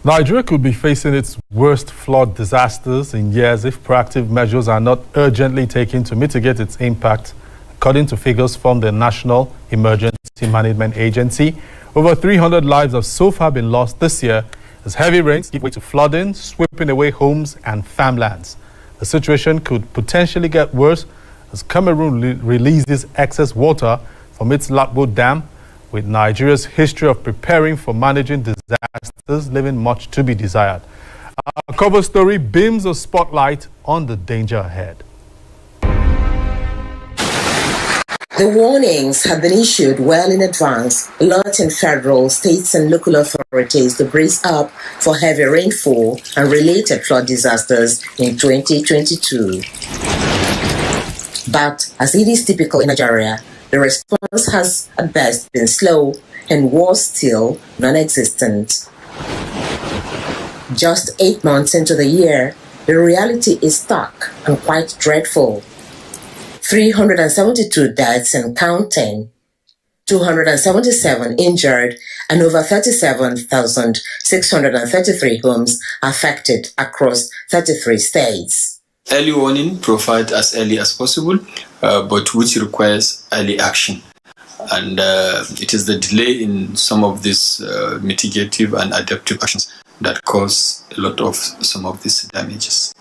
Nigeria could be facing its worst flood disasters in years if proactive measures are not urgently taken to mitigate its impact. According to figures from the National Emergency Management Agency, over 300 lives have so far been lost this year as heavy rains give way to flooding, sweeping away homes and farmlands. The situation could potentially get worse as Cameroon releases excess water from its Lakbo Dam, with Nigeria's history of preparing for managing disasters leaving much to be desired. Our cover story beams a spotlight on the danger ahead. The warnings have been issued well in advance, alerting federal, states and local authorities to brace up for heavy rainfall and related flood disasters in 2022. But as it is typical in Nigeria, the response has at best been slow and was still non-existent. Just 8 months into the year, the reality is stark and quite dreadful. 372 deaths and counting, 277 injured, and over 37,633 homes affected across 33 states. Early warning provided as early as possible, but which requires early action. And it is the delay in some of these mitigative and adaptive actions that cause a lot of some of these damages.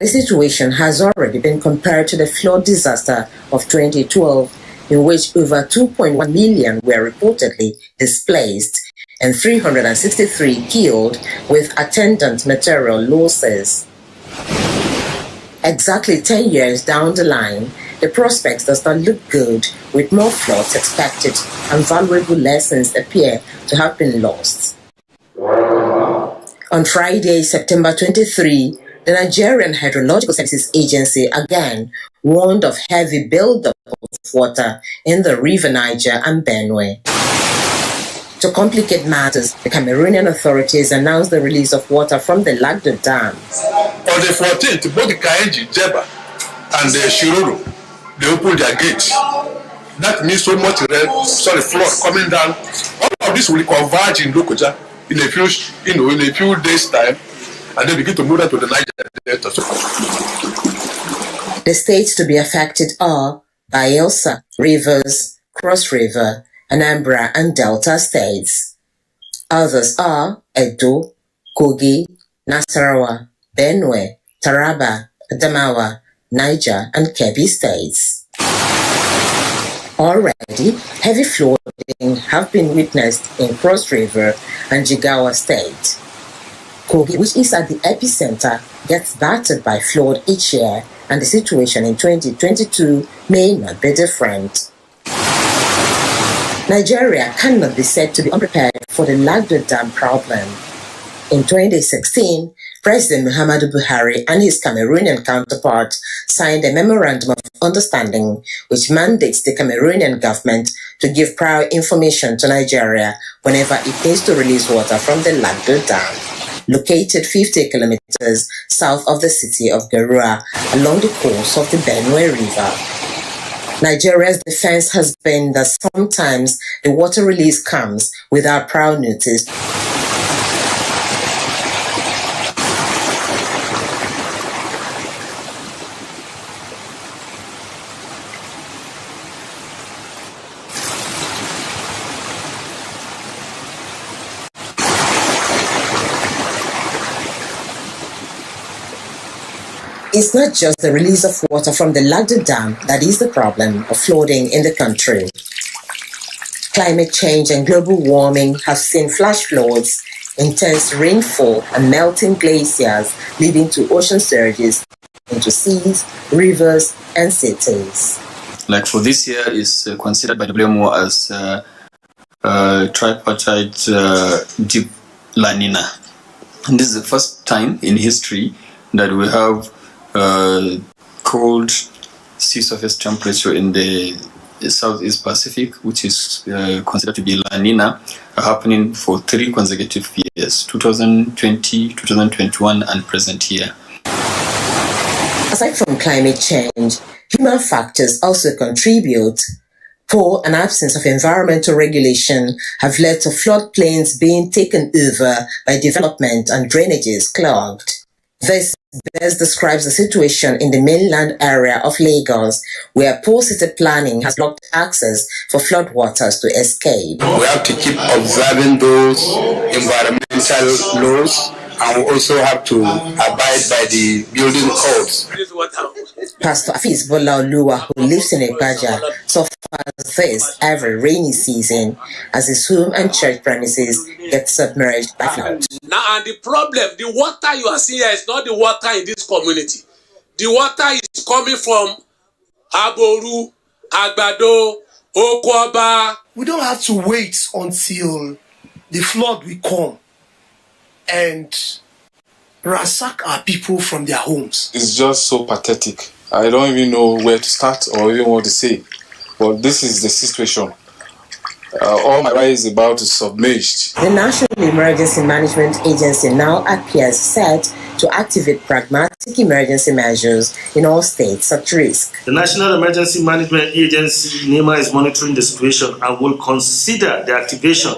The situation has already been compared to the flood disaster of 2012, in which over 2.1 million were reportedly displaced and 363 killed with attendant material losses. Exactly 10 years down the line, the prospects does not look good, with more floods expected and valuable lessons appear to have been lost. On Friday, September 23, the Nigerian Hydrological Services Agency again warned of heavy buildup of water in the River Niger and Benue. To complicate matters, the Cameroonian authorities announced the release of water from the Lakdo Dam. On the 14th, both the Kaenji, Jeba, and the Shiroro, they opened their gates. That means so much flood coming down. All of this will converge in Lokoja in a few days' time, and then begin to move out to the Niger Delta. The states to be affected are Bayelsa, Rivers, Cross River, Anambra and Delta states. Others are Edo, Kogi, Nasarawa, Benue, Taraba, Adamawa, Niger and Kebbi states. Already, heavy flooding have been witnessed in Cross River and Jigawa state. Kogi, which is at the epicenter, gets battered by flood each year, and the situation in 2022 may not be different. Nigeria cannot be said to be unprepared for the Lakdo Dam problem. In 2016, President Muhammadu Buhari and his Cameroonian counterpart signed a memorandum of understanding which mandates the Cameroonian government to give prior information to Nigeria whenever it needs to release water from the Lakdo Dam, located 50 kilometers south of the city of Garua along the course of the Benue River. Nigeria's defense has been that sometimes the water release comes without prior notice. It's not just the release of water from the Lakdo Dam that is the problem of flooding in the country. Climate change and global warming have seen flash floods, intense rainfall, and melting glaciers leading to ocean surges into seas, rivers, and cities. Like for this year, is considered by WMO as tripartite deep La Nina. And this is the first time in history that we have cold sea surface temperature in the Southeast Pacific, which is considered to be La Nina, happening for 3 consecutive years, 2020, 2021, and present year. Aside from climate change, human factors also contribute. Poor and absence of environmental regulation have led to floodplains being taken over by development and drainages clogged. This best describes the situation in the mainland area of Lagos, where poor city planning has blocked access for floodwaters to escape. We have to keep observing those environmental laws, and we also have to abide by the building codes. Pastor Afis Bolaoluwa, who lives in Ibadan, suffers this every rainy season as his home and church premises get submerged by flood. Now, and the problem, the water you are seeing here is not the water in this community. The water is coming from Aboru, Agbado, Okwaba. We don't have to wait until the flood will come and ransack our people from their homes. It's just so pathetic. I don't even know where to start or even what to say. But this is the situation. All my life is about to submerged. The National Emergency Management Agency now appears set to activate pragmatic emergency measures in all states at risk. The National Emergency Management Agency, NEMA, is monitoring the situation and will consider the activation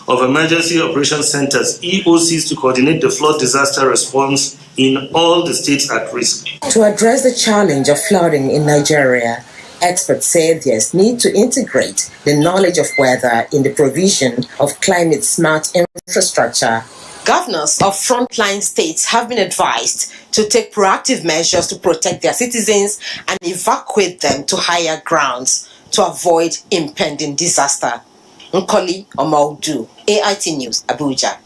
of Emergency Operation Centers, EOCs, to coordinate the flood disaster response in all the states at risk. To address the challenge of flooding in Nigeria, experts say there's need to integrate the knowledge of weather in the provision of climate-smart infrastructure. Governors of frontline states have been advised to take proactive measures to protect their citizens and evacuate them to higher grounds to avoid impending disaster. Nkoli Omaudu, AIT News, Abuja.